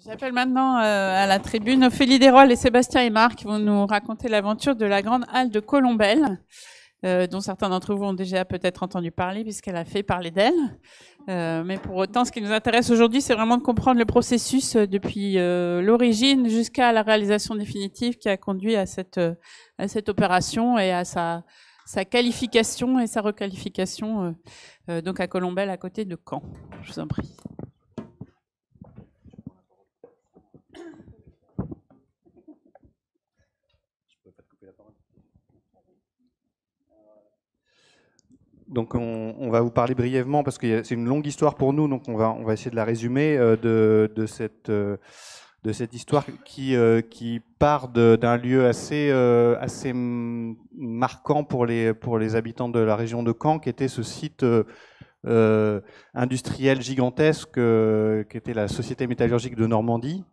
J'appelle maintenant à la tribune Ophélie Desrolles et Sébastien Aymar qui vont nous raconter l'aventure de la grande halle de Colombelles, dont certains d'entre vous ont déjà peut-être entendu parler puisqu'elle a fait parler d'elle. Mais pour autant, ce qui nous intéresse aujourd'hui, c'est vraiment de comprendre le processus depuis l'origine jusqu'à la réalisation définitive qui a conduit à cette opération et à sa qualification et sa requalification donc à Colombelles, à côté de Caen. Je vous en prie. Donc on va vous parler brièvement parce que c'est une longue histoire pour nous, donc on va essayer de la résumer de cette histoire qui part d'un lieu assez marquant pour les habitants de la région de Caen, qui était ce site industriel gigantesque qui était la Société métallurgique de Normandie,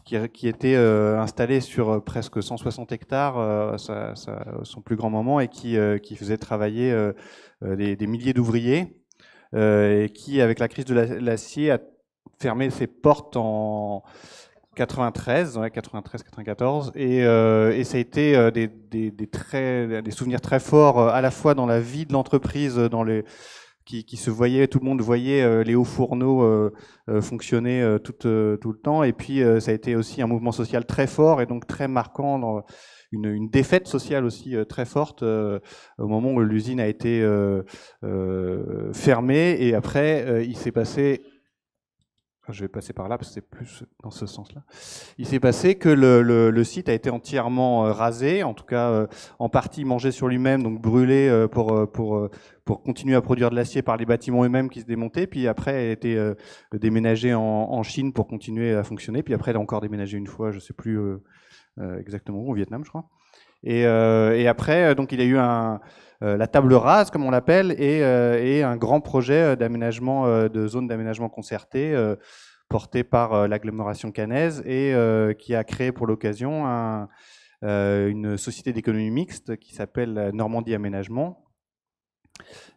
qui était installé sur presque 160 hectares, son plus grand moment, et qui faisait travailler des milliers d'ouvriers, et qui, avec la crise de l'acier, a fermé ses portes en 93-94, et ça a été des souvenirs très forts, à la fois dans la vie de l'entreprise, qui se voyait, tout le monde voyait les hauts fourneaux fonctionner tout le temps, et puis ça a été aussi un mouvement social très fort et donc très marquant, dans une défaite sociale aussi très forte au moment où l'usine a été fermée, et après il s'est passé, je vais passer par là parce que c'est plus dans ce sens-là. Il s'est passé que le site a été entièrement rasé, en tout cas en partie mangé sur lui-même, donc brûlé pour continuer à produire de l'acier par les bâtiments eux-mêmes qui se démontaient. Puis après, elle a été déménagée en Chine pour continuer à fonctionner. Puis après, elle a encore déménagé une fois, je ne sais plus exactement où, au Vietnam, je crois. Et après, donc il y a eu la table rase, comme on l'appelle, et un grand projet d'aménagement, de zone d'aménagement concerté, porté par l'agglomération caennaise, et qui a créé pour l'occasion une société d'économie mixte qui s'appelle Normandie Aménagement,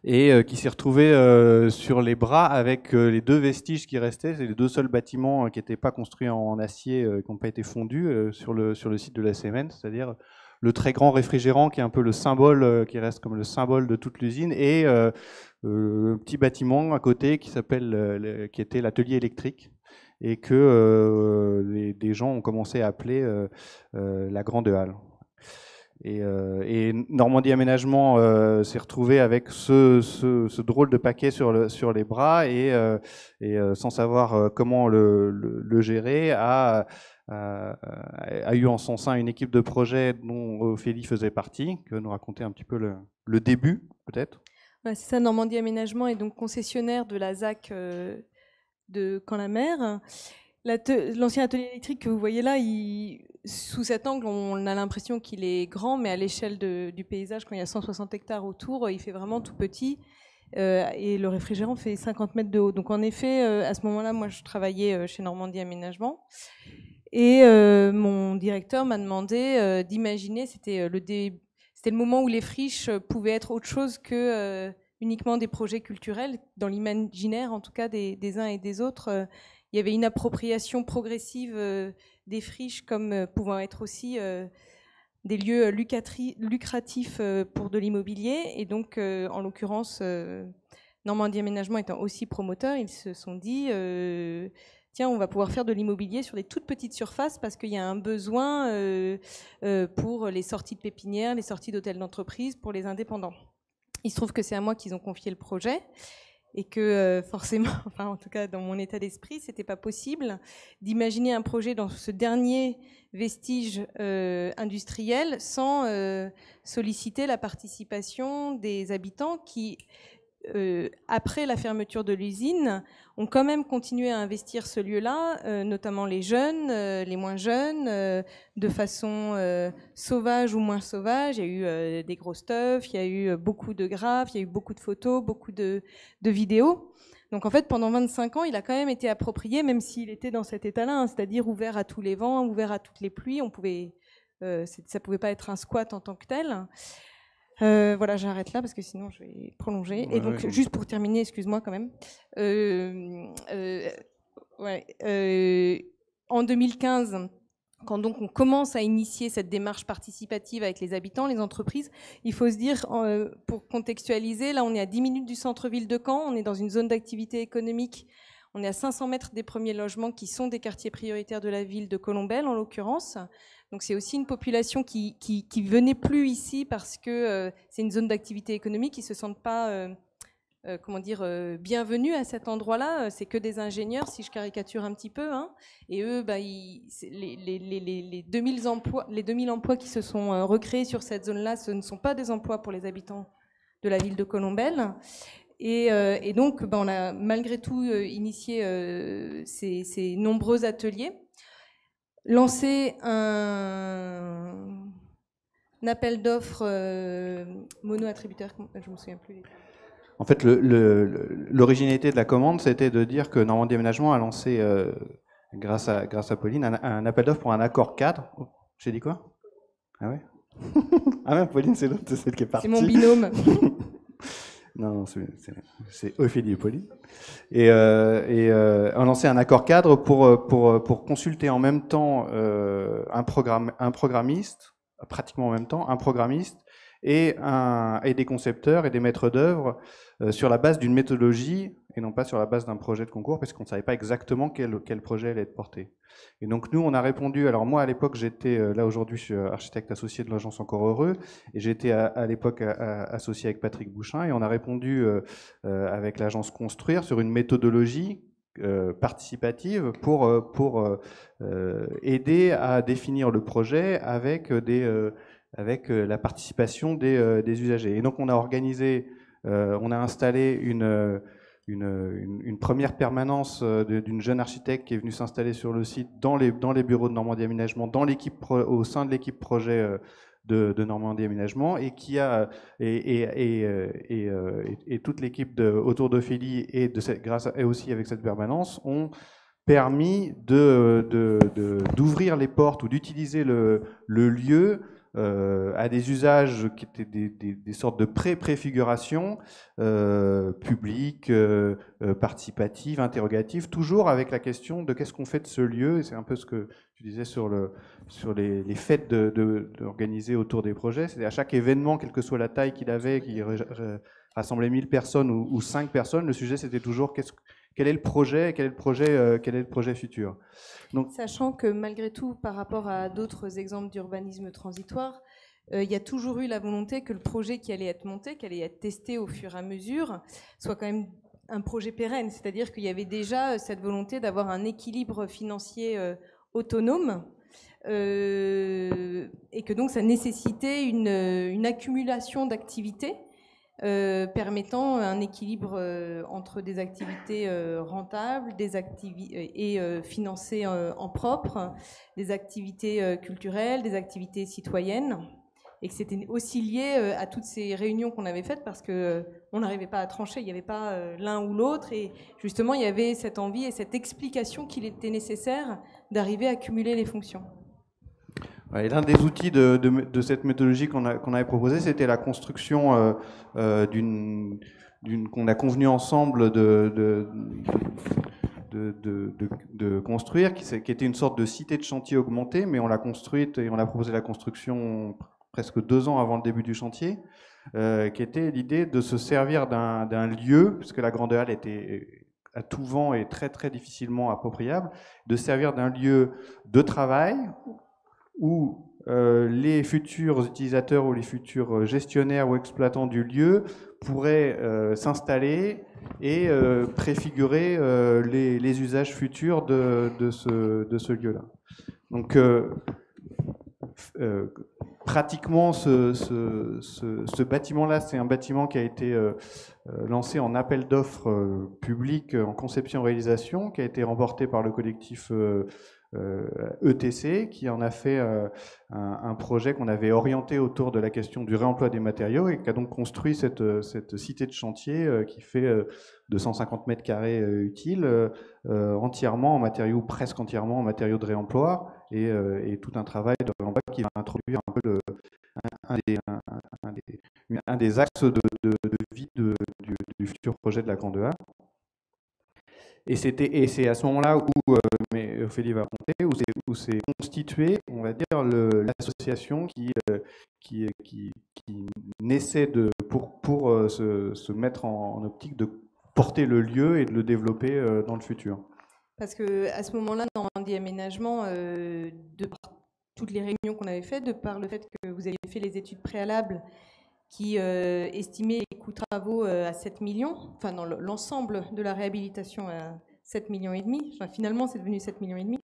et qui s'est retrouvée sur les bras avec les deux vestiges qui restaient. C'est les deux seuls bâtiments qui n'étaient pas construits en acier, qui n'ont pas été fondus sur le site de la Siemens, c'est-à-dire le très grand réfrigérant qui est un peu le symbole, qui reste comme le symbole de toute l'usine, et un petit bâtiment à côté qui était l'atelier électrique, et que des gens ont commencé à appeler la Grande Halle. Et Normandie Aménagement s'est retrouvé avec ce drôle de paquet sur les bras, et sans savoir comment le gérer, a eu en son sein une équipe de projet dont Ophélie faisait partie, qui va nous raconter un petit peu le début, peut-être. Ouais, c'est ça, Normandie Aménagement est donc concessionnaire de la ZAC de Caen-la-Mer. L'ancien atelier électrique que vous voyez là, sous cet angle, on a l'impression qu'il est grand, mais à l'échelle du paysage, quand il y a 160 hectares autour, il fait vraiment tout petit. Et le réfrigérant fait 50 mètres de haut. Donc en effet, à ce moment-là, moi je travaillais chez Normandie Aménagement. Et mon directeur m'a demandé d'imaginer, c'était le moment où les friches pouvaient être autre chose que uniquement des projets culturels, dans l'imaginaire en tout cas des uns et des autres. Il y avait une appropriation progressive des friches comme pouvant être aussi des lieux lucratifs pour de l'immobilier. Et donc, en l'occurrence, Normandie Aménagement étant aussi promoteur, ils se sont dit tiens, on va pouvoir faire de l'immobilier sur des toutes petites surfaces parce qu'il y a un besoin pour les sorties de pépinières, les sorties d'hôtels d'entreprise, pour les indépendants. Il se trouve que c'est à moi qu'ils ont confié le projet, et que forcément, enfin en tout cas dans mon état d'esprit, c'était pas possible d'imaginer un projet dans ce dernier vestige industriel sans solliciter la participation des habitants qui, après la fermeture de l'usine, ont quand même continué à investir ce lieu-là, notamment les jeunes, les moins jeunes, de façon sauvage ou moins sauvage. Il y a eu des gros stuff, il y a eu beaucoup de graphes, il y a eu beaucoup de photos, beaucoup de vidéos. Donc en fait, pendant 25 ans, il a quand même été approprié, même s'il était dans cet état-là, hein, c'est-à-dire ouvert à tous les vents, ouvert à toutes les pluies. Ça pouvait pas être un squat en tant que tel. Voilà, j'arrête là parce que sinon je vais prolonger. Et donc, juste pour terminer, excuse-moi quand même. en 2015, quand donc on commence à initier cette démarche participative avec les habitants, les entreprises, il faut se dire, pour contextualiser, là on est à 10 minutes du centre-ville de Caen, on est dans une zone d'activité économique, on est à 500 mètres des premiers logements qui sont des quartiers prioritaires de la ville de Colombelles en l'occurrence. Donc c'est aussi une population qui venait plus ici parce que c'est une zone d'activité économique, ils se sentent pas bienvenus à cet endroit-là. C'est que des ingénieurs, si je caricature un petit peu, hein. Et eux, les 2000 emplois qui se sont recréés sur cette zone-là, ce ne sont pas des emplois pour les habitants de la ville de Colombelles. Et donc, on a malgré tout initié ces nombreux ateliers, lancé un appel d'offres mono-attributaire, je ne me souviens plus. En fait, l'originalité de la commande, c'était de dire que Normandie Aménagement a lancé, grâce à Pauline, un appel d'offres pour un accord cadre. Oh, j'ai dit quoi? Ah ouais. Ah même, Pauline, c'est l'autre, c'est celle qui est partie. C'est mon binôme. Non, c'est Ophélie et Pauline. Et on a lancé un accord cadre pour consulter en même temps un programmiste, pratiquement en même temps, un programmiste et des concepteurs et des maîtres d'œuvre sur la base d'une méthodologie et non pas sur la base d'un projet de concours, parce qu'on ne savait pas exactement quel projet allait être porté. Et donc nous, on a répondu, alors moi à l'époque j'étais, là aujourd'hui je suis architecte associé de l'agence Encore Heureux, et j'étais à l'époque associé avec Patrick Bouchin, et on a répondu avec l'agence Construire sur une méthodologie participative pour aider à définir le projet avec la participation des usagers. Et donc on a organisé, on a installé une première permanence d'une jeune architecte qui est venue s'installer sur le site dans les bureaux de Normandie Aménagement, au sein de l'équipe projet de Normandie Aménagement, et qui a et toute l'équipe autour d'Ophélie et aussi avec cette permanence ont permis d'ouvrir les portes ou d'utiliser le lieu à des usages qui étaient des sortes de préfiguration publique, participative, interrogative, toujours avec la question de qu'est-ce qu'on fait de ce lieu. Et c'est un peu ce que tu disais sur les fêtes d'organiser autour des projets. C'est à chaque événement, quelle que soit la taille qu'il avait, qui rassemblait 1000 personnes ou 5 personnes, le sujet c'était toujours quel est le projet, quel est le projet futur. Donc, sachant que malgré tout, par rapport à d'autres exemples d'urbanisme transitoire, il y a toujours eu la volonté que le projet qui allait être monté, qui allait être testé au fur et à mesure, soit quand même un projet pérenne. C'est-à-dire qu'il y avait déjà cette volonté d'avoir un équilibre financier autonome, et que donc ça nécessitait une accumulation d'activités permettant un équilibre entre des activités rentables et financées en propre, des activités culturelles, des activités citoyennes, et que c'était aussi lié à toutes ces réunions qu'on avait faites parce qu'on n'arrivait pas à trancher, il n'y avait pas l'un ou l'autre, et justement il y avait cette envie et cette explication qu'il était nécessaire d'arriver à cumuler les fonctions. Et l'un des outils de cette méthodologie qu'on avait proposé, c'était la construction qu'on a convenu ensemble de construire, qui était une sorte de cité de chantier augmentée, mais on l'a construite et on a proposé la construction presque 2 ans avant le début du chantier, qui était l'idée de se servir d'un lieu, puisque la Grande Halle était à tout vent et très très difficilement appropriable, de servir d'un lieu de travail où les futurs utilisateurs ou les futurs gestionnaires ou exploitants du lieu pourraient s'installer et préfigurer les usages futurs de ce lieu-là. Donc, pratiquement, ce bâtiment-là, c'est un bâtiment qui a été lancé en appel d'offres public en conception-réalisation, qui a été remporté par le collectif ETC, qui en a fait un projet qu'on avait orienté autour de la question du réemploi des matériaux et qui a donc construit cette cité de chantier qui fait 250 mètres carrés utiles, entièrement en matériaux, presque entièrement en matériaux de réemploi, et tout un travail de réemploi qui va introduire un peu un des axes de vie du futur projet de la Grande Halle. Et c'est à ce moment-là où, mais Ophélie va raconter, où c'est constitué, on va dire, l'association qui naissait pour se mettre en optique de porter le lieu et de le développer dans le futur. Parce qu'à ce moment-là, dans Normandie Aménagement, de par toutes les réunions qu'on avait faites, de par le fait que vous aviez fait les études préalables qui estimaient les coûts travaux à 7 millions, enfin dans l'ensemble de la réhabilitation à 7 millions et demi, enfin, finalement c'est devenu 7 millions et demi,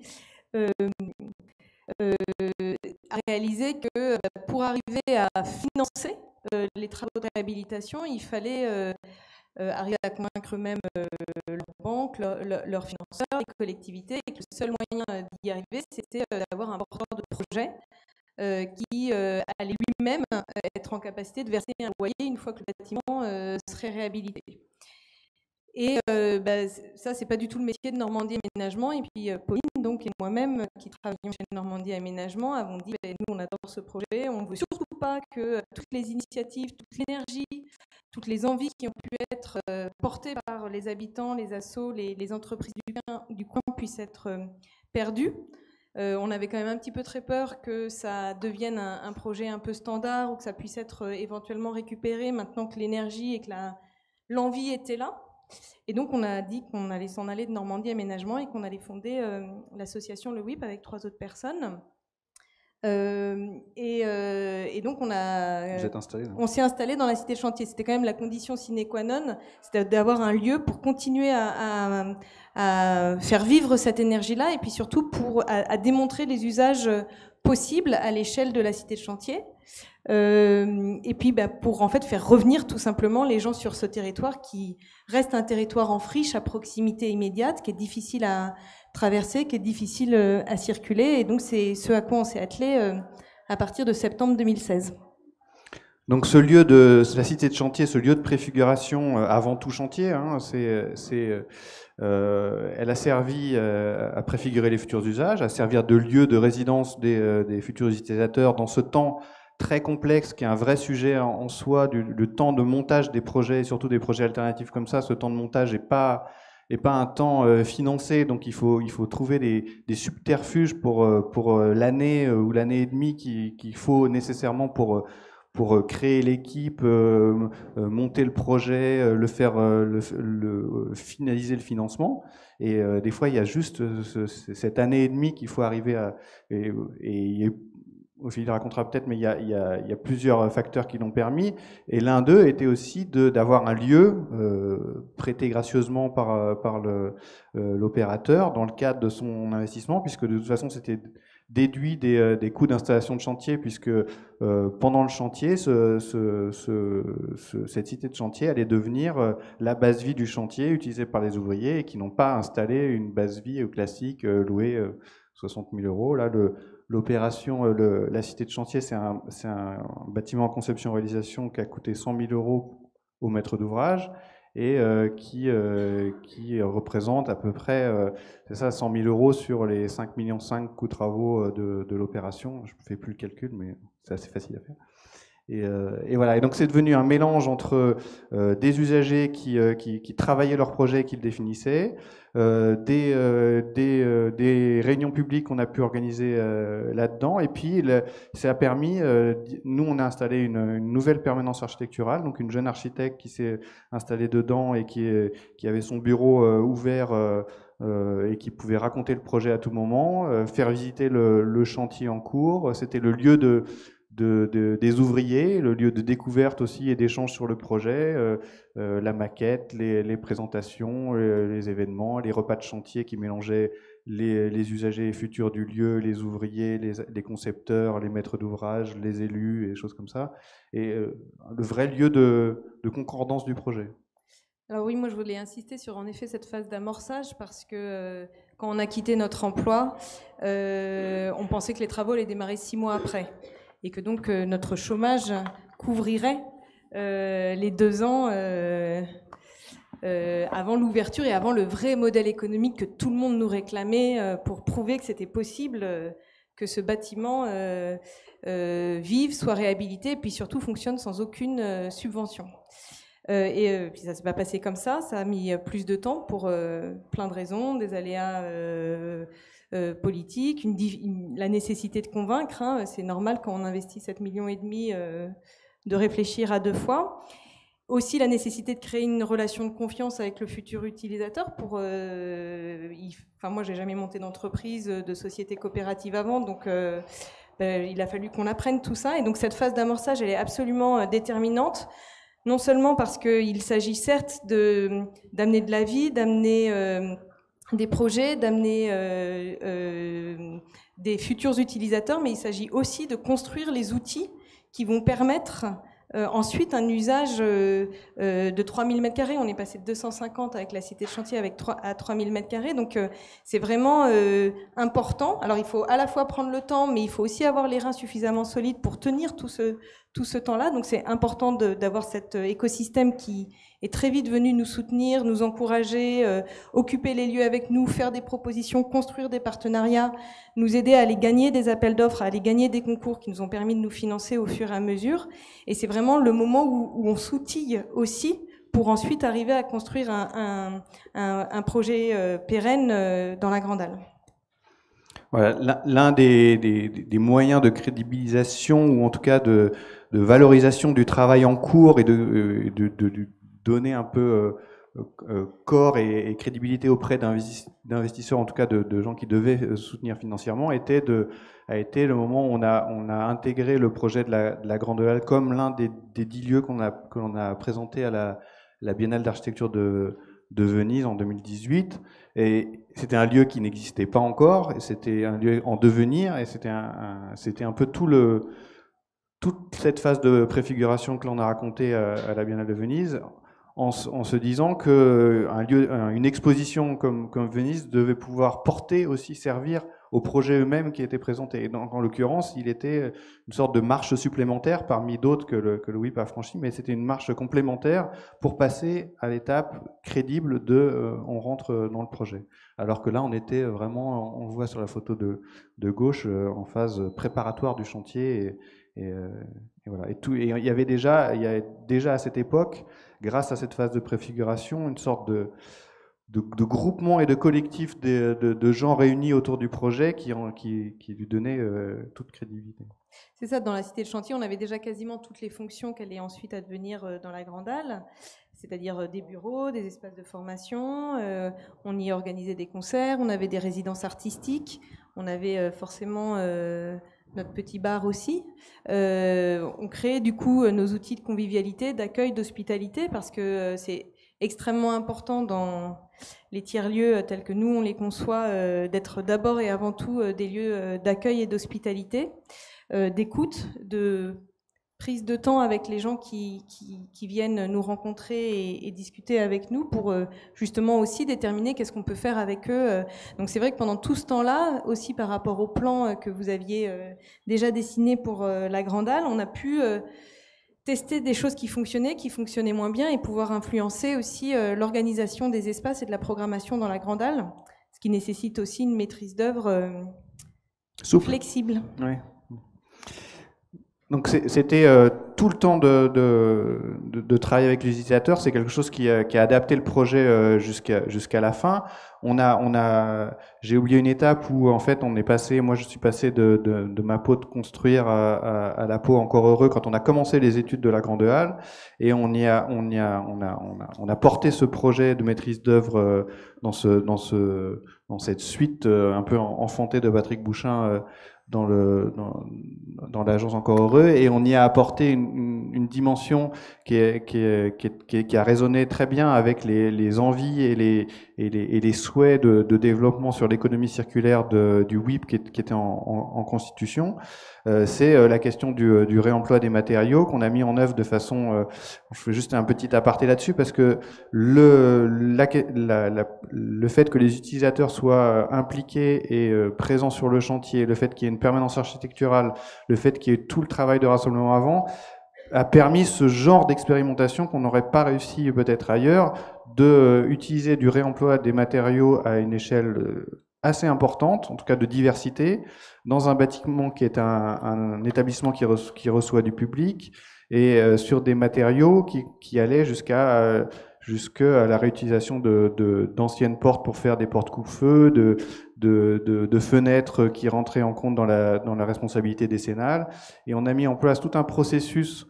a réalisé que pour arriver à financer les travaux de réhabilitation, il fallait arriver à convaincre même leurs banques, leurs financeurs, les collectivités, et que le seul moyen d'y arriver, c'était d'avoir un porteur de projet qui allait lui-même être en capacité de verser un loyer une fois que le bâtiment serait réhabilité. Et ça, c'est pas du tout le métier de Normandie Aménagement. Et puis Pauline, donc, et moi-même, qui travaillons chez Normandie Aménagement, avons dit nous, on adore ce projet. On ne veut surtout pas que toutes les initiatives, toute l'énergie, toutes les envies qui ont pu être portées par les habitants, les assos, les entreprises du coin puissent être perdues. On avait quand même un petit peu très peur que ça devienne un projet un peu standard ou que ça puisse être éventuellement récupéré maintenant que l'énergie et que l'envie était là. Et donc, on a dit qu'on allait s'en aller de Normandie Aménagement et qu'on allait fonder l'association Le WIP avec 3 autres personnes. Et donc, on s'est installé dans la cité de chantier. C'était quand même la condition sine qua non, c'était d'avoir un lieu pour continuer à faire vivre cette énergie-là et puis surtout à démontrer les usages possibles à l'échelle de la cité de chantier. Et puis pour en fait faire revenir tout simplement les gens sur ce territoire qui reste un territoire en friche à proximité immédiate, qui est difficile à traverser, qui est difficile à circuler, et donc c'est ce à quoi on s'est attelé à partir de septembre 2016. Donc ce lieu de la cité de chantier, ce lieu de préfiguration avant tout chantier, hein, elle a servi à préfigurer les futurs usages, à servir de lieu de résidence des futurs utilisateurs dans ce temps très complexe, qui est un vrai sujet en soi, le temps de montage des projets, et surtout des projets alternatifs comme ça. Ce temps de montage n'est pas un temps financé, donc il faut trouver des subterfuges pour l'année ou l'année et demie qu'il faut nécessairement pour créer l'équipe, monter le projet, finaliser le financement. Et des fois, il y a juste cette année et demie qu'il faut arriver à... Et Ophélie le racontera peut-être, mais il y a plusieurs facteurs qui l'ont permis. Et l'un d'eux était aussi d'avoir un lieu prêté gracieusement par l'opérateur dans le cadre de son investissement, puisque de toute façon, c'était déduit des coûts d'installation de chantier, puisque pendant le chantier, cette cité de chantier allait devenir la base vie du chantier utilisée par les ouvriers et qui n'ont pas installé une base vie classique louée 60 000 euros. Là, l'opération, la cité de chantier, c'est un bâtiment en conception-réalisation qui a coûté 100 000 euros au maître d'ouvrage et qui représente à peu près, c'est ça, 100 000 euros sur les 5,5 millions coûts travaux de l'opération. Je ne fais plus le calcul, mais c'est assez facile à faire. Et voilà. Et donc c'est devenu un mélange entre des usagers qui travaillaient leur projet et qui le définissaient, des réunions publiques qu'on a pu organiser là-dedans, et puis ça a permis, nous on a installé une nouvelle permanence architecturale, donc une jeune architecte qui s'est installée dedans et qui avait son bureau ouvert et qui pouvait raconter le projet à tout moment, faire visiter le chantier en cours. C'était le lieu des ouvriers, le lieu de découverte aussi et d'échange sur le projet, la maquette, les présentations, les événements, les repas de chantier qui mélangeaient les usagers futurs du lieu, les ouvriers, les concepteurs, les maîtres d'ouvrage, les élus et des choses comme ça, et le vrai lieu de concordance du projet. Alors oui, moi je voulais insister sur en effet cette phase d'amorçage, parce que quand on a quitté notre emploi, on pensait que les travaux allaient démarrer 6 mois après, et que donc notre chômage couvrirait les 2 ans avant l'ouverture et avant le vrai modèle économique que tout le monde nous réclamait pour prouver que c'était possible que ce bâtiment vive, soit réhabilité et puis surtout fonctionne sans aucune subvention. Puis ça s'est pas passé comme ça a mis plus de temps pour plein de raisons, des aléas politiques, la nécessité de convaincre. Hein, c'est normal quand on investit 7,5 millions de réfléchir à 2 fois. Aussi la nécessité de créer une relation de confiance avec le futur utilisateur. Moi, j'ai jamais monté d'entreprise, de société coopérative avant, donc il a fallu qu'on apprenne tout ça. Et donc cette phase d'amorçage, elle est absolument déterminante. Non seulement parce qu'il s'agit certes d'amener de la vie, d'amener des projets, d'amener des futurs utilisateurs, mais il s'agit aussi de construire les outils qui vont permettre ensuite un usage de 3000 m². On est passé de 250 avec la cité de chantier à 3000 m². Donc c'est vraiment important. Alors il faut à la fois prendre le temps, mais il faut aussi avoir les reins suffisamment solides pour tenir tout ce temps-là. Donc c'est important d'avoir cet écosystème qui est très vite venu nous soutenir, nous encourager, occuper les lieux avec nous, faire des propositions, construire des partenariats, nous aider à aller gagner des appels d'offres, à aller gagner des concours qui nous ont permis de nous financer au fur et à mesure. Et c'est vraiment le moment où on s'outille aussi pour ensuite arriver à construire un projet pérenne dans la Grande Halle. Voilà, l'un des moyens de crédibilisation ou en tout cas de valorisation du travail en cours et de donner un peu corps et crédibilité auprès d'investisseurs, en tout cas de gens qui devaient soutenir financièrement, a été le moment où on a intégré le projet de la Grande Halle comme l'un des 10 lieux qu'on a présenté à la Biennale d'architecture de Venise en 2018. Et c'était un lieu qui n'existait pas encore, et c'était un lieu en devenir, et c'était un peu toute cette phase de préfiguration que l'on a racontée à la Biennale de Venise, en se disant que une exposition comme Venise devait pouvoir porter aussi, servir aux projets eux-mêmes qui étaient présentés. Et donc, en l'occurrence, il était une sorte de marche supplémentaire parmi d'autres que le WIP a franchi, mais c'était une marche complémentaire pour passer à l'étape crédible on rentre dans le projet. Alors que là, on était vraiment, on le voit sur la photo de gauche, en phase préparatoire du chantier. Et voilà. Et il y avait déjà à cette époque, grâce à cette phase de préfiguration, une sorte de groupement et de collectif de gens réunis autour du projet qui lui donnaient toute crédibilité. C'est ça, dans la cité de chantier, on avait déjà quasiment toutes les fonctions qu'allaient ensuite advenir dans la Grande Halle, c'est-à-dire des bureaux, des espaces de formation, on y organisait des concerts, on avait des résidences artistiques, on avait forcément notre petit bar aussi. On créait du coup nos outils de convivialité, d'accueil, d'hospitalité, parce que c'est extrêmement important dans les tiers-lieux tels que nous on les conçoit, d'être d'abord et avant tout des lieux d'accueil et d'hospitalité, d'écoute, de prise de temps avec les gens qui viennent nous rencontrer et discuter avec nous pour justement aussi déterminer qu'est-ce qu'on peut faire avec eux. Donc c'est vrai que pendant tout ce temps-là, aussi par rapport au plan que vous aviez déjà dessiné pour la Grande Halle, on a pu tester des choses qui fonctionnaient moins bien et pouvoir influencer aussi l'organisation des espaces et de la programmation dans la Grande Halle, ce qui nécessite aussi une maîtrise d'œuvre flexible. Oui. Donc c'était tout le temps de travailler avec les utilisateurs, c'est quelque chose qui a adapté le projet jusqu'à la fin. J'ai oublié une étape où en fait moi je suis passé de ma peau de construire à la peau encore heureux quand on a commencé les études de la Grande Halle, et on a porté ce projet de maîtrise d'œuvre dans cette suite un peu enfantée de Patrick Bouchain dans l'agence Encore Heureux, et on y a apporté une dimension qui a résonné très bien avec les envies et les souhaits de développement sur l'économie circulaire du WIP qui était en constitution. C'est la question du réemploi des matériaux qu'on a mis en œuvre de façon... je fais juste un petit aparté là-dessus parce que le fait que les utilisateurs soient impliqués et présents sur le chantier, le fait qu'il y ait une permanence architecturale, le fait qu'il y ait tout le travail de rassemblement avant, a permis ce genre d'expérimentation qu'on n'aurait pas réussi peut-être ailleurs, de utiliser du réemploi des matériaux à une échelle assez importante, en tout cas de diversité, dans un bâtiment qui est un établissement qui reçoit du public, et sur des matériaux qui allaient jusqu'à la réutilisation d'anciennes portes pour faire des portes coupe-feu, de fenêtres qui rentraient en compte dans la responsabilité décennale. Et on a mis en place tout un processus.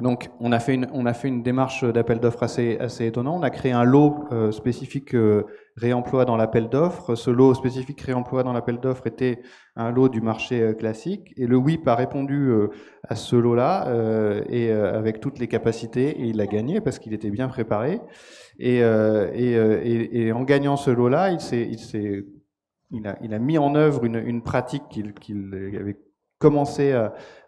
Donc, on a fait une démarche d'appel d'offres assez étonnant. On a créé un lot spécifique réemploi dans l'appel d'offres. Ce lot spécifique réemploi dans l'appel d'offres était un lot du marché classique. Et le WIP a répondu à ce lot-là et avec toutes les capacités, et il a gagné parce qu'il était bien préparé. Et en gagnant ce lot-là, il a mis en œuvre une pratique qu'il avait commencé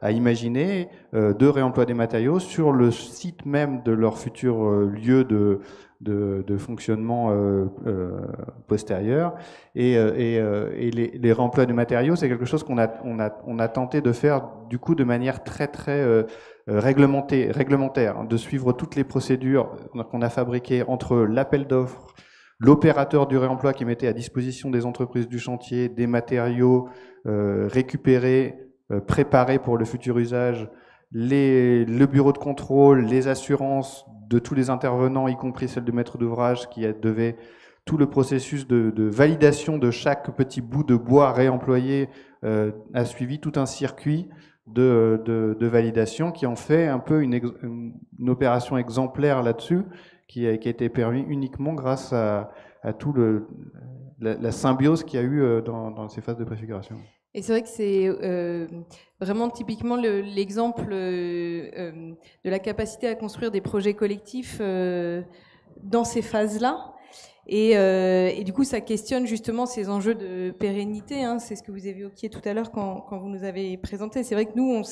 à imaginer de réemploi des matériaux sur le site même de leur futur lieu de fonctionnement postérieur. Et les réemplois des matériaux, c'est quelque chose qu'on a tenté de faire du coup de manière très réglementaire, de suivre toutes les procédures qu'on a fabriquées entre l'appel d'offres, l'opérateur du réemploi qui mettait à disposition des entreprises du chantier des matériaux récupérés, préparés pour le futur usage, le bureau de contrôle, les assurances de tous les intervenants, y compris celle de maître d'ouvrage qui devait tout le processus de validation de chaque petit bout de bois réemployé a suivi tout un circuit de validation qui en fait un peu une opération exemplaire là-dessus qui a été permis uniquement grâce à tout la symbiose qu'il y a eu dans ces phases de préfiguration. Et c'est vrai que c'est vraiment typiquement l'exemple de la capacité à construire des projets collectifs dans ces phases-là. Et du coup, ça questionne justement ces enjeux de pérennité. Hein. C'est ce que vous évoquiez tout à l'heure quand vous nous avez présenté. C'est vrai que nous,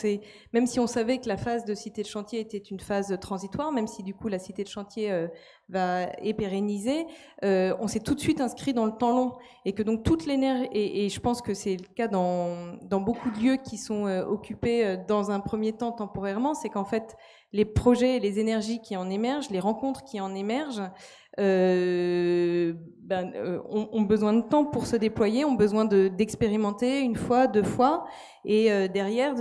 même si on savait que la phase de cité de chantier était une phase transitoire, même si du coup la cité de chantier est pérennisée, on s'est tout de suite inscrit dans le temps long. Et que donc toute l'énergie, et je pense que c'est le cas dans beaucoup de lieux qui sont occupés dans un premier temps temporairement, c'est qu'en fait, les projets, les énergies qui en émergent, les rencontres qui en émergent, ont besoin de temps pour se déployer, ont besoin d'expérimenter une fois, deux fois, et derrière,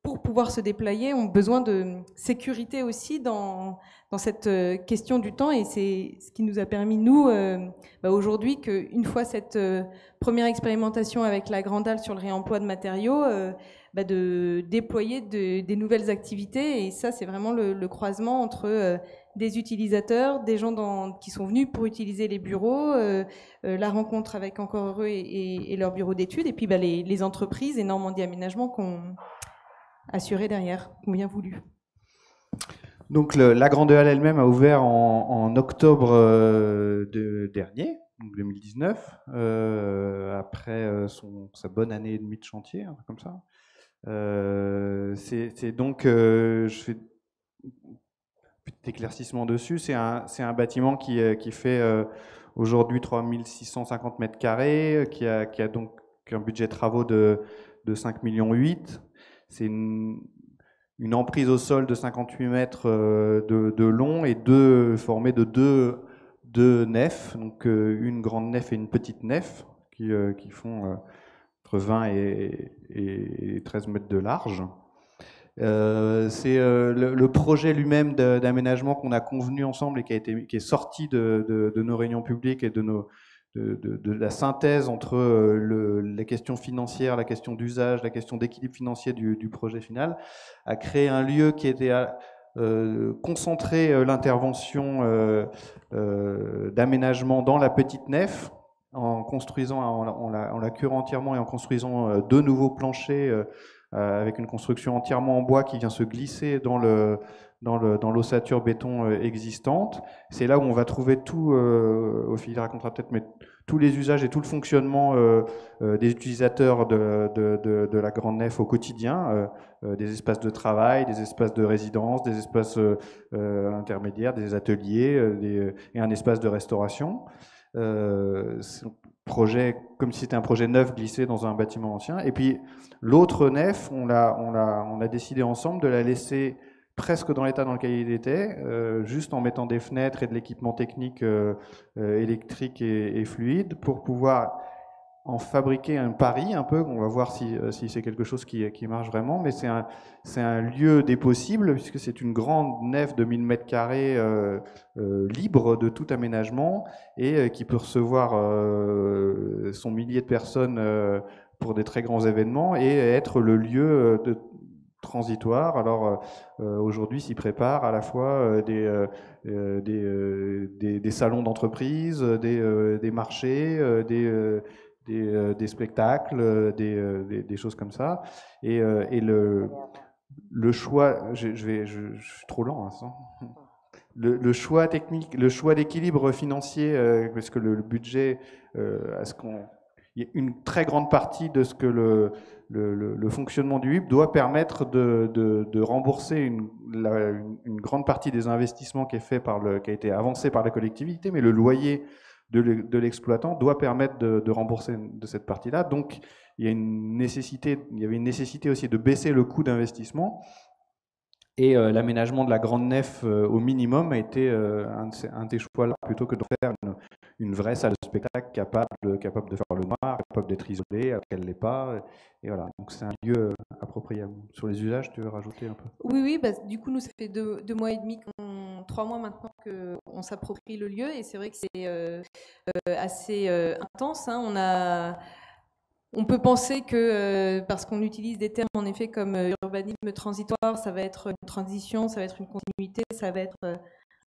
pour pouvoir se déployer, ont besoin de sécurité aussi dans cette question du temps, et c'est ce qui nous a permis, nous, aujourd'hui, qu'une fois cette première expérimentation avec la Grande Halle sur le réemploi de matériaux, de déployer des nouvelles activités, et ça, c'est vraiment le croisement entre des utilisateurs, des gens qui sont venus pour utiliser les bureaux, la rencontre avec Encore Heureux et leur bureau d'études, et puis les entreprises et Normandie Aménagement qu'on assuré derrière, qu'on bien voulu. Donc la Grande Halle elle-même a ouvert en octobre dernier, donc 2019, après sa bonne année et demie de chantier, un truc comme ça. C'est donc, je fais petit éclaircissement dessus, c'est un bâtiment qui fait aujourd'hui 3650 mètres carrés, qui a donc un budget de travaux de 5,8 millions. C'est une emprise au sol de 58 mètres de long et formée de deux nefs, donc une grande nef et une petite nef qui font entre 20 et 13 mètres de large. C'est le projet lui-même d'aménagement qu'on a convenu ensemble et qui est sorti de nos réunions publiques et de la synthèse entre la question financière, la question d'usage, la question d'équilibre financier du projet final, a créé un lieu qui était concentrer l'intervention d'aménagement dans la petite nef, en la curant entièrement et en construisant deux nouveaux planchers avec une construction entièrement en bois qui vient se glisser dans l'ossature béton existante. C'est là où on va trouver tout, Ophélie racontera peut-être, mais tous les usages et tout le fonctionnement des utilisateurs de la grande nef au quotidien, des espaces de travail, des espaces de résidence, des espaces intermédiaires, des ateliers et un espace de restauration. Projet, comme si c'était un projet neuf glissé dans un bâtiment ancien. Et puis l'autre nef, on a décidé ensemble de la laisser presque dans l'état dans lequel il était, juste en mettant des fenêtres et de l'équipement technique électrique et fluide pour pouvoir en fabriquer un pari un peu. On va voir si c'est quelque chose qui marche vraiment, mais c'est un lieu des possibles puisque c'est une grande nef de 1000 mètres carrés libre de tout aménagement et qui peut recevoir son millier de personnes pour des très grands événements et être le lieu transitoire. Alors aujourd'hui s'y préparent à la fois des salons d'entreprise, des marchés, des spectacles, des choses comme ça. Et le choix, je suis trop lent à ça. Le choix technique, le choix d'équilibre financier, parce que le budget, il y a une très grande partie de ce que le fonctionnement du HUB doit permettre de rembourser une grande partie des investissements qui a été avancé par la collectivité, mais le loyer de l'exploitant doit permettre de rembourser de cette partie-là. Donc, il y avait une nécessité aussi de baisser le coût d'investissement. Et l'aménagement de la grande nef au minimum a été un des choix-là, plutôt que de faire une vraie salle de spectacle capable de faire le noir, capable d'être isolée, alors qu'elle ne l'est pas. Et voilà, donc c'est un lieu approprié. Sur les usages, tu veux rajouter un peu? Oui, bah, du coup, nous, ça fait 2 mois et demi, 3 mois maintenant qu'on s'approprie le lieu, et c'est vrai que c'est assez intense. Hein. On peut penser que, parce qu'on utilise des termes en effet comme urbanisme transitoire, ça va être une transition, ça va être une continuité, ça va être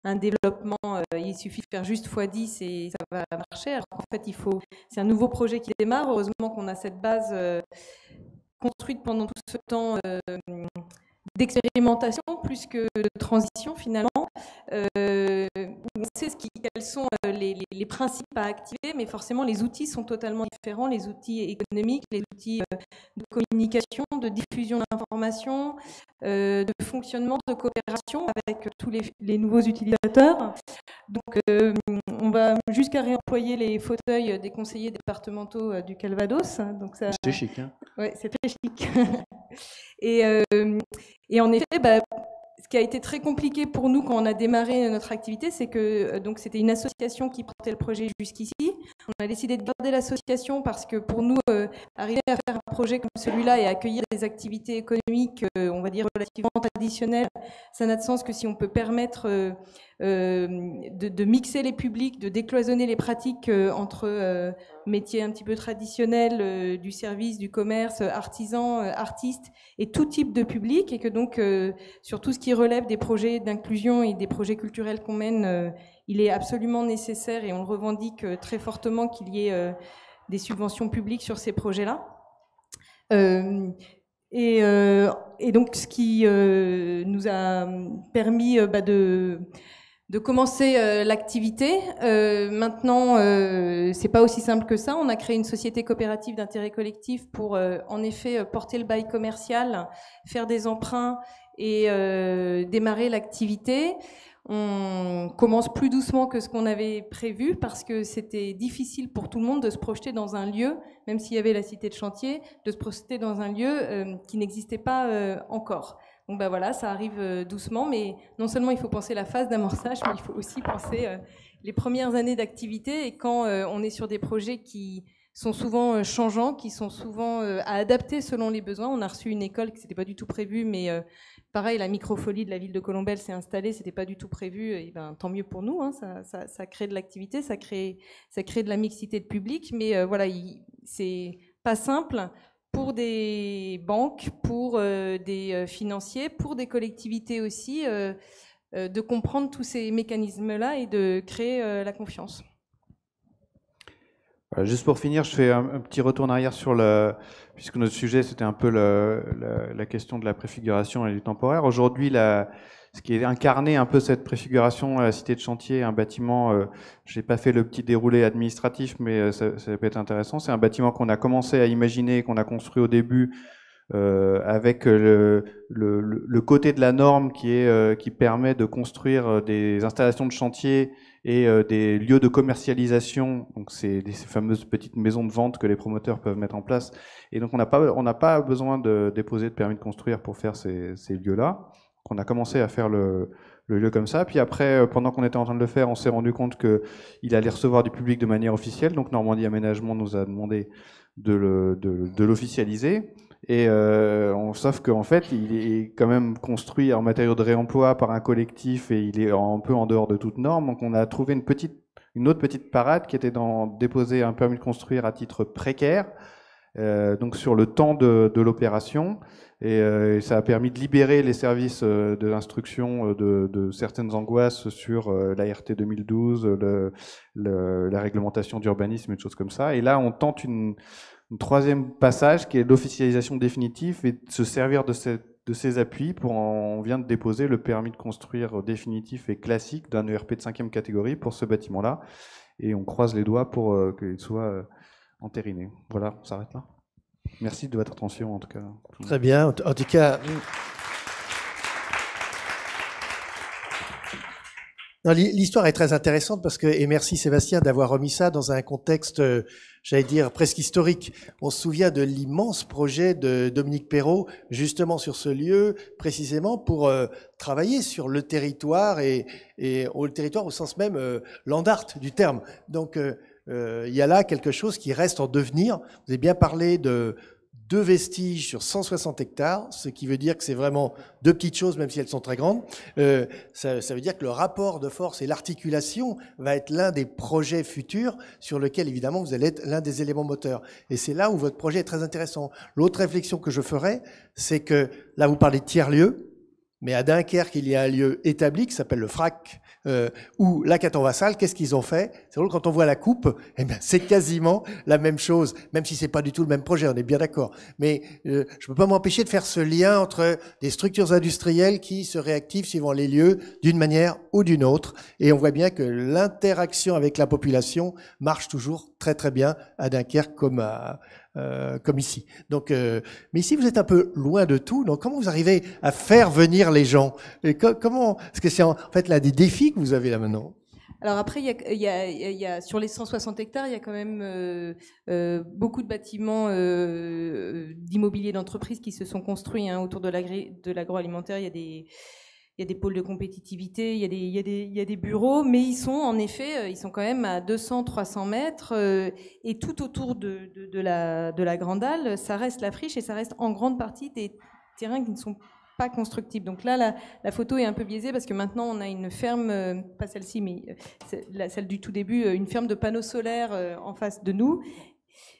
un développement, il suffit de faire juste x10 et ça va marcher. Alors qu'en fait, c'est un nouveau projet qui démarre. Heureusement qu'on a cette base construite pendant tout ce temps d'expérimentation plus que de transition finalement. On sait quels sont les principes à activer, mais forcément les outils sont totalement différents, les outils économiques, les outils de communication, de diffusion d'informations, de fonctionnement, de coopération avec tous les nouveaux utilisateurs. Donc on va jusqu'à réemployer les fauteuils des conseillers départementaux du Calvados. Donc c'est chic, hein? Ouais, c'est très chic. Et en effet, ce qui a été très compliqué pour nous quand on a démarré notre activité, c'est que donc c'était une association qui portait le projet jusqu'ici. On a décidé de garder l'association parce que pour nous, arriver à faire un projet comme celui-là et accueillir des activités économiques, on va dire relativement traditionnelles, ça n'a de sens que si on peut permettre de mixer les publics, de décloisonner les pratiques entre métiers un petit peu traditionnels, du service, du commerce, artisans, artistes et tout type de public, et que donc sur tout ce qui relève des projets d'inclusion et des projets culturels qu'on mène, il est absolument nécessaire, et on le revendique très fortement, qu'il y ait des subventions publiques sur ces projets-là. Et donc ce qui nous a permis de commencer l'activité. Maintenant, c'est pas aussi simple que ça. On a créé une société coopérative d'intérêt collectif pour, en effet, porter le bail commercial, faire des emprunts et démarrer l'activité. On commence plus doucement que ce qu'on avait prévu parce que c'était difficile pour tout le monde de se projeter dans un lieu, même s'il y avait la cité de chantier, de se projeter dans un lieu qui n'existait pas encore. Donc voilà, ça arrive doucement, mais non seulement il faut penser la phase d'amorçage, mais il faut aussi penser les premières années d'activité. Et quand on est sur des projets qui sont souvent changeants, qui sont souvent à adapter selon les besoins. On a reçu une école qui n'était pas du tout prévue, mais pareil, la microfolie de la ville de Colombelles s'est installée, c'était pas du tout prévu, et tant mieux pour nous, hein, ça crée de l'activité, ça crée de la mixité de public, mais voilà, c'est pas simple pour des banques, pour des financiers, pour des collectivités aussi, de comprendre tous ces mécanismes-là et de créer la confiance. Voilà, juste pour finir, je fais un petit retour en arrière puisque notre sujet c'était un peu la question de la préfiguration et du temporaire. Aujourd'hui, ce qui est incarné un peu cette préfiguration à la cité de chantier, un bâtiment, j'ai pas fait le petit déroulé administratif, mais ça peut être intéressant. C'est un bâtiment qu'on a commencé à imaginer, qu'on a construit au début avec le côté de la norme qui permet de construire des installations de chantier et des lieux de commercialisation. Donc c'est ces fameuses petites maisons de vente que les promoteurs peuvent mettre en place. Et donc on n'a pas besoin de déposer de permis de construire pour faire ces lieux-là. on a commencé à faire le lieu comme ça. Puis après, pendant qu'on était en train de le faire, on s'est rendu compte qu'il allait recevoir du public de manière officielle. Donc Normandie Aménagement nous a demandé de l'officialiser. Et sauf qu'en fait, il est quand même construit en matériaux de réemploi par un collectif et il est un peu en dehors de toute norme. Donc on a trouvé une autre petite parade qui était déposer un permis de construire à titre précaire, donc sur le temps de l'opération. Et ça a permis de libérer les services de l'instruction de certaines angoisses sur l'ART 2012, la réglementation d'urbanisme et des choses comme ça. Et là, on tente une troisième passage qui est l'officialisation définitive et de se servir de ces appuis on vient de déposer le permis de construire définitif et classique d'un ERP de 5e catégorie pour ce bâtiment-là. Et on croise les doigts pour qu'il soit entériné. Voilà, on s'arrête là. Merci de votre attention en tout cas. Très bien. En tout cas, l'histoire est très intéressante et merci Sébastien d'avoir remis ça dans un contexte, j'allais dire, presque historique. On se souvient de l'immense projet de Dominique Perrault, justement sur ce lieu, précisément pour travailler sur le territoire et le territoire au sens même land art du terme. Donc, il y a là quelque chose qui reste en devenir. Vous avez bien parlé de 2 vestiges sur 160 hectares, ce qui veut dire que c'est vraiment 2 petites choses, même si elles sont très grandes. Ça veut dire que le rapport de force et l'articulation va être l'un des projets futurs sur lequel, évidemment, vous allez être l'un des éléments moteurs. Et c'est là où votre projet est très intéressant. L'autre réflexion que je ferai, c'est que là, vous parlez de tiers-lieux, mais à Dunkerque, il y a un lieu établi qui s'appelle le FRAC, ou la Caton-Vassal. Qu'est-ce qu'ils ont fait? C'est drôle, quand on voit la coupe, eh ben, c'est quasiment la même chose, même si c'est pas du tout le même projet, on est bien d'accord. Mais je peux pas m'empêcher de faire ce lien entre des structures industrielles qui se réactivent suivant les lieux d'une manière ou d'une autre. Et on voit bien que l'interaction avec la population marche toujours très très bien à Dunkerque comme ici. Donc, mais ici vous êtes un peu loin de tout. Donc, comment vous arrivez à faire venir les gens? Et comment? Parce que c'est en fait l'un des défis que vous avez là maintenant. Alors après, il y a sur les 160 hectares, il y a quand même beaucoup de bâtiments d'immobilier d'entreprise qui se sont construits autour de l'agroalimentaire. Il y a des pôles de compétitivité, il y a des bureaux, mais ils sont en effet, ils sont quand même à 200-300 mètres et tout autour de la Grande Halle, ça reste la friche et ça reste en grande partie des terrains qui ne sont pas constructibles. Donc là, la photo est un peu biaisée parce que maintenant on a une ferme, pas celle-ci, mais celle du tout début, une ferme de panneaux solaires en face de nous.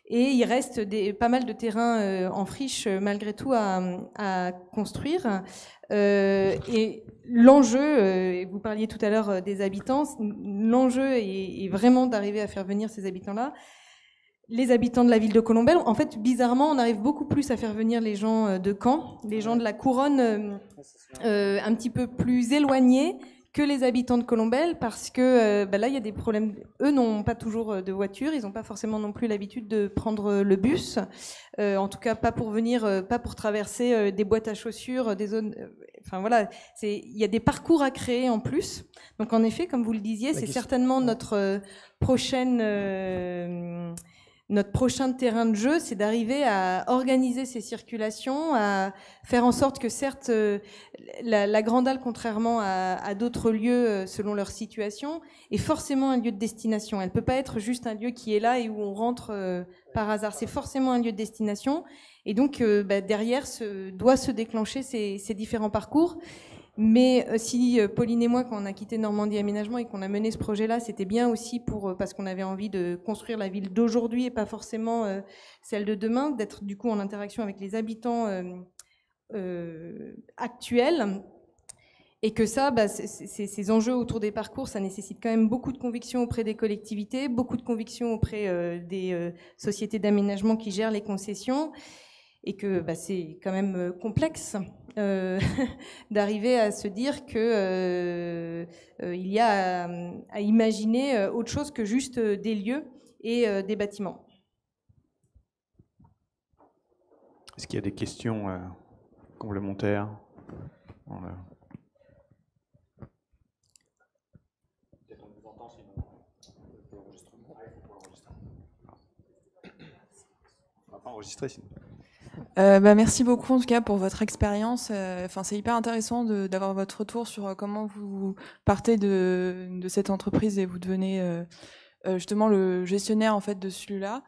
Et il reste pas mal de terrains en friche malgré tout à construire. Et l'enjeu, vous parliez tout à l'heure des habitants, l'enjeu est vraiment d'arriver à faire venir ces habitants-là. Les habitants de la ville de Colombelles, en fait, bizarrement, on arrive beaucoup plus à faire venir les gens de Caen, les gens de la couronne un petit peu plus éloignés que les habitants de Colombelles, parce que là, il y a des problèmes. Eux n'ont pas toujours de voiture, ils n'ont pas forcément non plus l'habitude de prendre le bus, en tout cas pas pour venir, pas pour traverser des boîtes à chaussures, des zones. Enfin voilà, il y a des parcours à créer en plus. Donc en effet, comme vous le disiez, c'est certainement notre prochain terrain de jeu, c'est d'arriver à organiser ces circulations, à faire en sorte que certes, la Grande Halle, contrairement à d'autres lieux selon leur situation, est forcément un lieu de destination. Elle ne peut pas être juste un lieu qui est là et où on rentre par hasard. C'est forcément un lieu de destination. Et donc, derrière, doit se déclencher ces différents parcours. Mais si Pauline et moi, quand on a quitté Normandie Aménagement et qu'on a mené ce projet-là, c'était bien aussi parce qu'on avait envie de construire la ville d'aujourd'hui et pas forcément celle de demain, d'être du coup en interaction avec les habitants actuels. Et que ça, ces enjeux autour des parcours, ça nécessite quand même beaucoup de conviction auprès des collectivités, beaucoup de conviction auprès des sociétés d'aménagement qui gèrent les concessions. Et que c'est quand même complexe d'arriver à se dire que il y a à imaginer autre chose que juste des lieux et des bâtiments. Est-ce qu'il y a des questions complémentaires? Voilà. On va pas enregistrer sinon. Merci beaucoup en tout cas pour votre expérience. Enfin, c'est hyper intéressant d'avoir votre retour sur comment vous partez de cette entreprise et vous devenez justement le gestionnaire en fait de celui-là.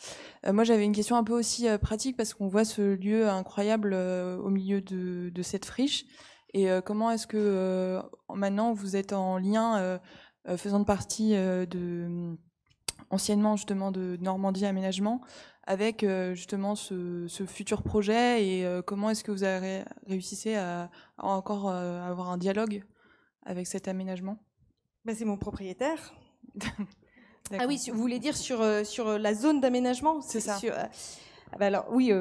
Moi, j'avais une question un peu aussi pratique parce qu'on voit ce lieu incroyable au milieu de cette friche. Et comment est-ce que maintenant vous êtes en lien, faisant partie anciennement justement de Normandie Aménagement, avec justement ce futur projet, et comment est-ce que vous réussissez à encore avoir un dialogue avec cet aménagement? C'est mon propriétaire. Ah oui, vous voulez dire sur la zone d'aménagement? C'est ça. Alors oui,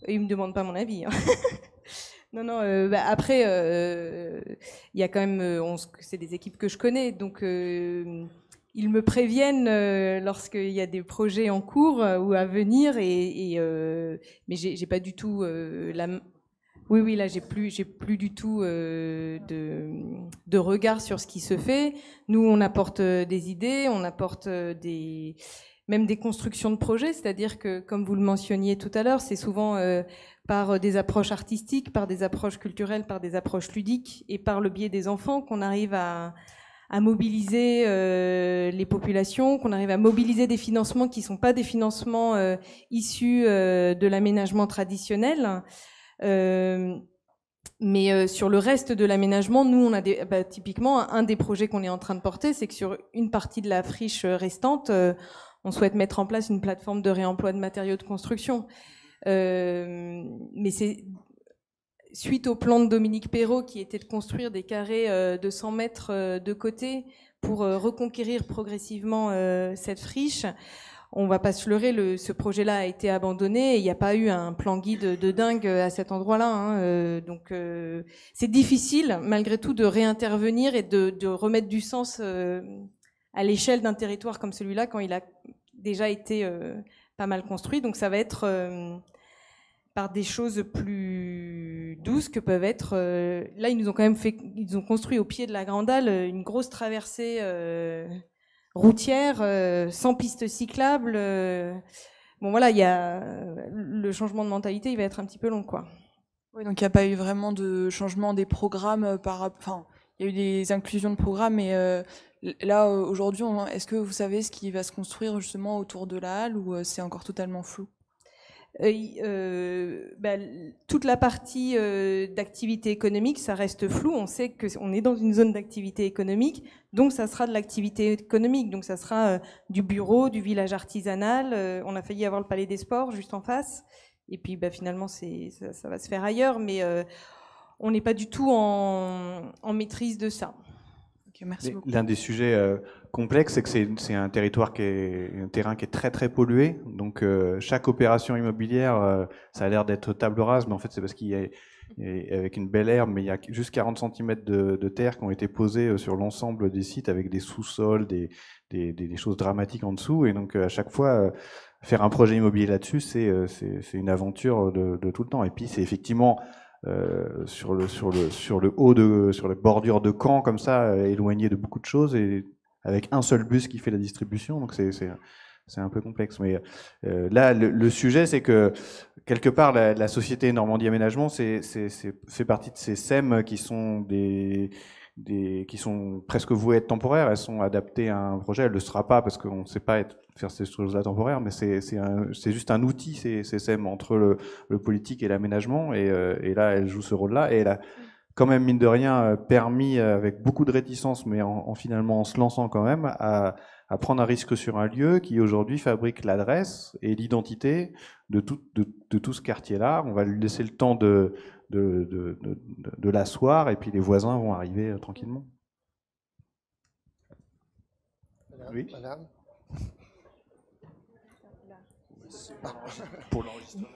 il me demande pas mon avis. Hein. Non. Après, il y a quand même, c'est des équipes que je connais, donc ils me préviennent lorsqu'il y a des projets en cours ou à venir, mais j'ai pas du tout Oui, là j'ai plus du tout de regard sur ce qui se fait. Nous, on apporte des idées, on apporte même des constructions de projets, c'est-à-dire que, comme vous le mentionniez tout à l'heure, c'est souvent par des approches artistiques, par des approches culturelles, par des approches ludiques et par le biais des enfants qu'on arrive à mobiliser les populations, qu'on arrive à mobiliser des financements qui ne sont pas des financements issus de l'aménagement traditionnel. Mais sur le reste de l'aménagement, nous, on a typiquement un des projets qu'on est en train de porter, c'est que sur une partie de la friche restante, on souhaite mettre en place une plateforme de réemploi de matériaux de construction. Mais c'est suite au plan de Dominique Perrault qui était de construire des carrés de 100 mètres de côté pour reconquérir progressivement cette friche. On va pas se leurrer, ce projet-là a été abandonné et il n'y a pas eu un plan guide de dingue à cet endroit-là. Hein. Donc c'est difficile malgré tout de réintervenir et de remettre du sens à l'échelle d'un territoire comme celui-là quand il a déjà été pas mal construit. Donc ça va être par des choses plus douces que peuvent être... là, ils nous ont quand même ils ont construit au pied de la Grande Halle une grosse traversée routière, sans piste cyclable. Bon voilà, il y a le changement de mentalité, il va être un petit peu long, quoi. Oui, donc il n'y a pas eu vraiment de changement des programmes enfin, il y a eu des inclusions de programmes, mais là aujourd'hui, est-ce que vous savez ce qui va se construire justement autour de la halle, ou c'est encore totalement flou? Toute la partie d'activité économique, ça reste flou. On sait qu'on est dans une zone d'activité économique, donc ça sera de l'activité économique. Donc ça sera du bureau, du village artisanal. On a failli avoir le Palais des Sports juste en face. Et puis finalement, ça va se faire ailleurs. Mais on n'est pas du tout en maîtrise de ça. Okay, merci beaucoup. L'un des sujets complexes, c'est que c'est un terrain qui est très très pollué. Donc chaque opération immobilière, ça a l'air d'être table rase, mais en fait c'est parce qu'il y a avec une belle herbe, mais il y a juste 40 cm de terre qui ont été posés sur l'ensemble des sites avec des sous-sols, des choses dramatiques en dessous. Et donc à chaque fois, faire un projet immobilier là-dessus, c'est une aventure de tout le temps. Et puis c'est effectivement sur la bordure de Caen, comme ça, éloigné de beaucoup de choses, et avec un seul bus qui fait la distribution. Donc c'est un peu complexe. Mais là, le sujet, c'est que quelque part, la société Normandie Aménagement fait partie de ces SEM qui sont qui sont presque vouées à être temporaires. Elles sont adaptées à un projet. Elle ne le sera pas parce qu'on ne sait pas faire ces choses-là temporaires, mais c'est juste un outil, ces SEM, entre le politique et l'aménagement. Et là, elle joue ce rôle-là. Et elle a quand même, mine de rien, permis, avec beaucoup de réticence, mais finalement en se lançant quand même, à prendre un risque sur un lieu qui aujourd'hui fabrique l'adresse et l'identité de tout ce quartier-là. On va lui laisser le temps de l'asseoir, et puis les voisins vont arriver tranquillement. Oui. Madame. Pour l'enregistrement.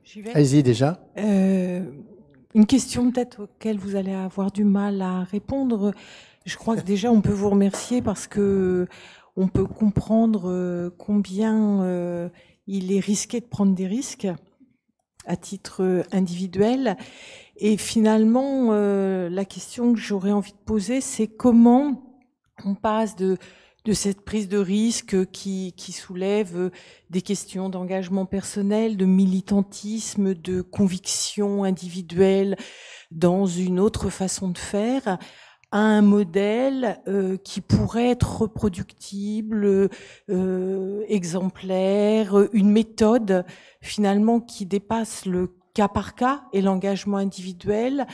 J'y vais. Allez-y déjà. Une question peut-être auquel vous allez avoir du mal à répondre. Je crois que déjà on peut vous remercier parce que on peut comprendre combien il est risqué de prendre des risques à titre individuel. Et finalement, la question que j'aurais envie de poser, c'est comment on passe cette prise de risque qui soulève des questions d'engagement personnel, de militantisme, de conviction individuelle dans une autre façon de faire, à un modèle qui pourrait être reproductible, exemplaire, une méthode finalement qui dépasse le cas par cas et l'engagement individuel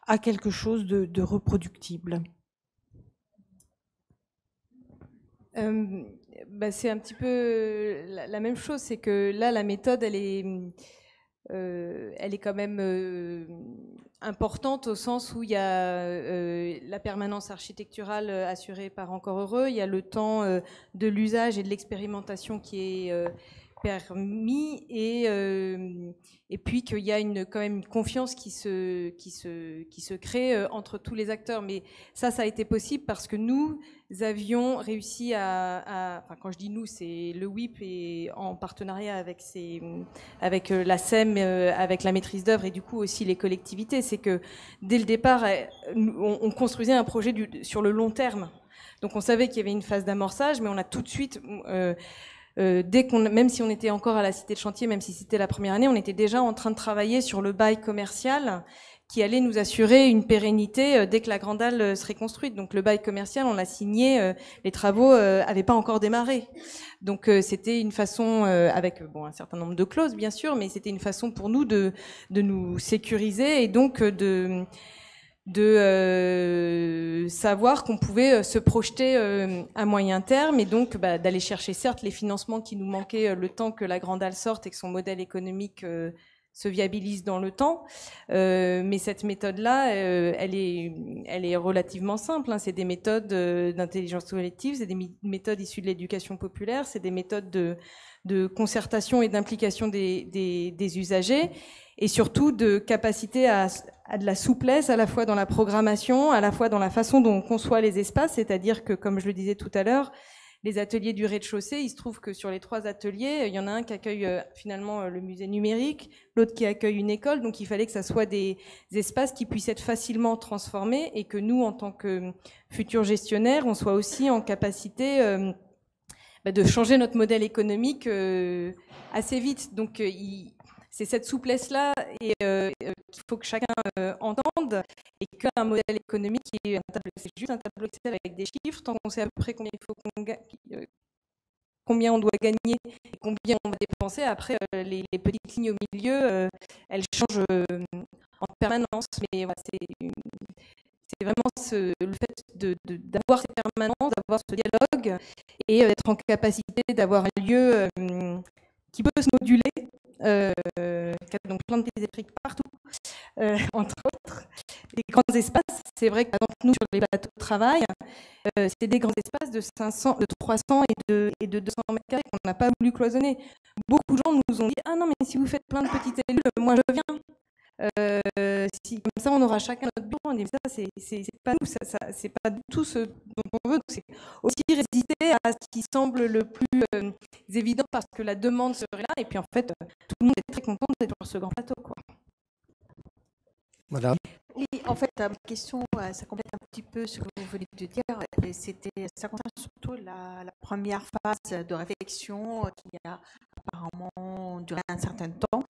à quelque chose de reproductible. C'est un petit peu la même chose, c'est que là, la méthode, elle est quand même importante au sens où il y a la permanence architecturale assurée par Encore Heureux, il y a le temps de l'usage et de l'expérimentation qui est permis, et puis qu'il y a quand même une confiance qui se crée entre tous les acteurs. Mais ça a été possible parce que nous avions réussi enfin, quand je dis nous, c'est le WIP et en partenariat avec la SEM, avec la maîtrise d'œuvre et du coup aussi les collectivités. C'est que dès le départ, on construisait un projet sur le long terme. Donc on savait qu'il y avait une phase d'amorçage, mais on a tout de suite... même si on était encore à la Cité de Chantier, même si c'était la première année, on était déjà en train de travailler sur le bail commercial qui allait nous assurer une pérennité dès que la Grande Halle serait construite. Donc le bail commercial, on l'a signé, les travaux n'avaient pas encore démarré. Donc c'était une façon, avec un certain nombre de clauses bien sûr, mais c'était une façon pour nous de nous sécuriser et donc de savoir qu'on pouvait se projeter à moyen terme et donc d'aller chercher certes les financements qui nous manquaient le temps que la Grande Halle sorte et que son modèle économique se viabilise dans le temps. Mais cette méthode-là, elle est relativement simple. Hein. C'est des méthodes d'intelligence collective, c'est des méthodes issues de l'éducation populaire, c'est des méthodes de concertation et d'implication des usagers, et surtout de capacité à de la souplesse, à la fois dans la programmation, à la fois dans la façon dont on conçoit les espaces, c'est-à-dire que, comme je le disais tout à l'heure, les ateliers du rez-de-chaussée, il se trouve que sur les 3 ateliers, il y en a un qui accueille finalement le musée numérique, l'autre qui accueille une école, donc il fallait que ça soit des espaces qui puissent être facilement transformés et que nous, en tant que futurs gestionnaires, on soit aussi en capacité de changer notre modèle économique assez vite. Donc c'est cette souplesse-là et qu'il faut que chacun entende, et qu'un modèle économique qui est c'est juste un tableau Excel avec des chiffres, tant qu'on sait à peu près combien on doit gagner et combien on va dépenser. Après, les petites lignes au milieu, elles changent en permanence. Mais voilà, c'est vraiment le fait d'avoir ces permanences, d'avoir ce dialogue et d'être en capacité d'avoir un lieu qui peut se moduler, qui a donc plein de petits électriques partout, entre autres. Les grands espaces, c'est vrai que par exemple, nous, sur les plateaux de travail, c'est des grands espaces de 500, de 300 et de 200 mètres carrés qu'on n'a pas voulu cloisonner. Beaucoup de gens nous ont dit « Ah non, mais si vous faites plein de petites cellules, moi je viens. Si comme ça on aura chacun notre bureau. » On dit ça, c'est pas nous, c'est pas du tout ce dont on veut. C'est aussi résister à ce qui semble le plus évident parce que la demande serait là, et puis en fait tout le monde est très content d'être sur ce grand plateau, quoi. Madame. Oui, en fait, ma question, ça complète un petit peu ce que vous venez de dire. Ça concerne surtout la première phase de réflexion qui a apparemment duré un certain temps.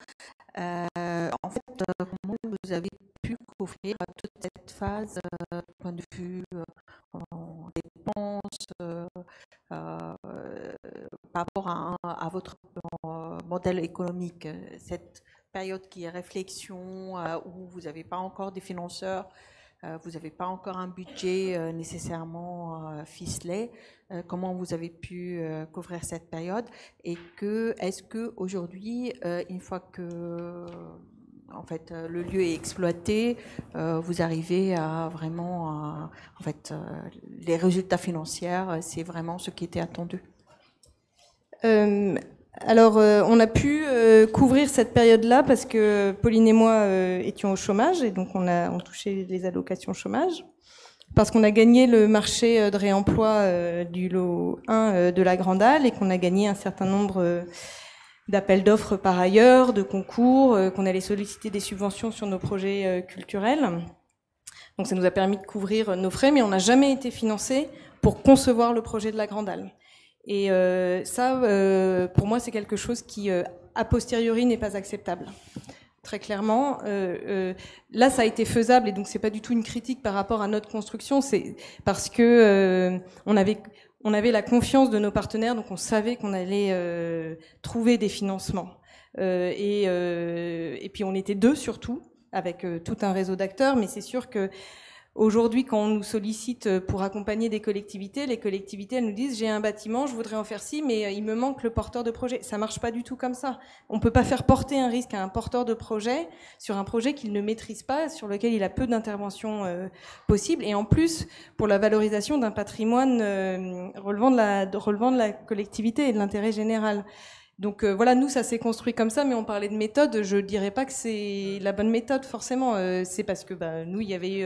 En fait, comment vous avez pu couvrir toute cette phase du point de vue dépenses par rapport à votre modèle économique, cette période qui est réflexion, où vous n'avez pas encore des financeurs, vous n'avez pas encore un budget nécessairement ficelé. Comment vous avez pu couvrir cette période, et est-ce que aujourd'hui, une fois que en fait le lieu est exploité, vous arrivez à vraiment en fait les résultats financiers, c'est vraiment ce qui était attendu? Alors, on a pu couvrir cette période-là parce que Pauline et moi étions au chômage, et donc on touchait les allocations chômage, parce qu'on a gagné le marché de réemploi du lot 1 de la Grande Halle, et qu'on a gagné un certain nombre d'appels d'offres par ailleurs, de concours, qu'on allait solliciter des subventions sur nos projets culturels. Donc ça nous a permis de couvrir nos frais, mais on n'a jamais été financé pour concevoir le projet de la Grande Halle. Et ça, pour moi, c'est quelque chose qui, a posteriori, n'est pas acceptable. Très clairement, là, ça a été faisable, et donc c'est pas du tout une critique par rapport à notre construction. C'est parce que on avait la confiance de nos partenaires, donc on savait qu'on allait trouver des financements. Et puis on était deux surtout, avec tout un réseau d'acteurs, mais c'est sûr que aujourd'hui, quand on nous sollicite pour accompagner des collectivités, les collectivités, elles nous disent « j'ai un bâtiment, je voudrais en faire ci, mais il me manque le porteur de projet ». Ça marche pas du tout comme ça. On peut pas faire porter un risque à un porteur de projet sur un projet qu'il ne maîtrise pas, sur lequel il a peu d'interventions possibles. Et en plus, pour la valorisation d'un patrimoine relevant de la collectivité et de l'intérêt général. Donc voilà, nous, ça s'est construit comme ça, mais on parlait de méthode. Je dirais pas que c'est la bonne méthode, forcément. C'est parce que nous, il y avait eu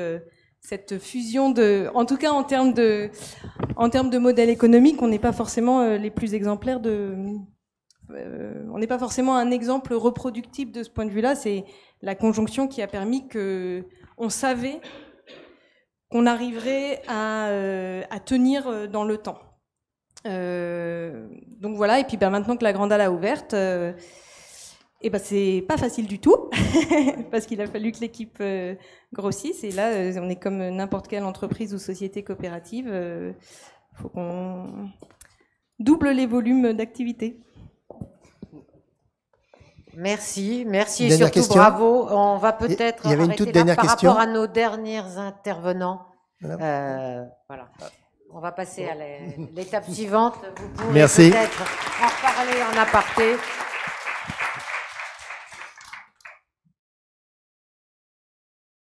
cette fusion de... En tout cas, en termes de modèle économique, on n'est pas forcément les plus exemplaires de... on n'est pas forcément un exemple reproductible de ce point de vue-là. C'est la conjonction qui a permis que on savait qu'on arriverait à tenir dans le temps. Donc voilà, et puis maintenant que la Grande Halle a ouverte, c'est pas facile du tout, parce qu'il a fallu que l'équipe grossisse, et là on est comme n'importe quelle entreprise ou société coopérative, faut qu'on double les volumes d'activité. Merci et Dernière surtout question. bravo. On va peut-être Il y avait une arrêter toute là dernière par question. rapport à nos derniers intervenants. Voilà. Voilà. On va passer à l'étape suivante. Vous pourrez Merci. peut-être en parler en aparté.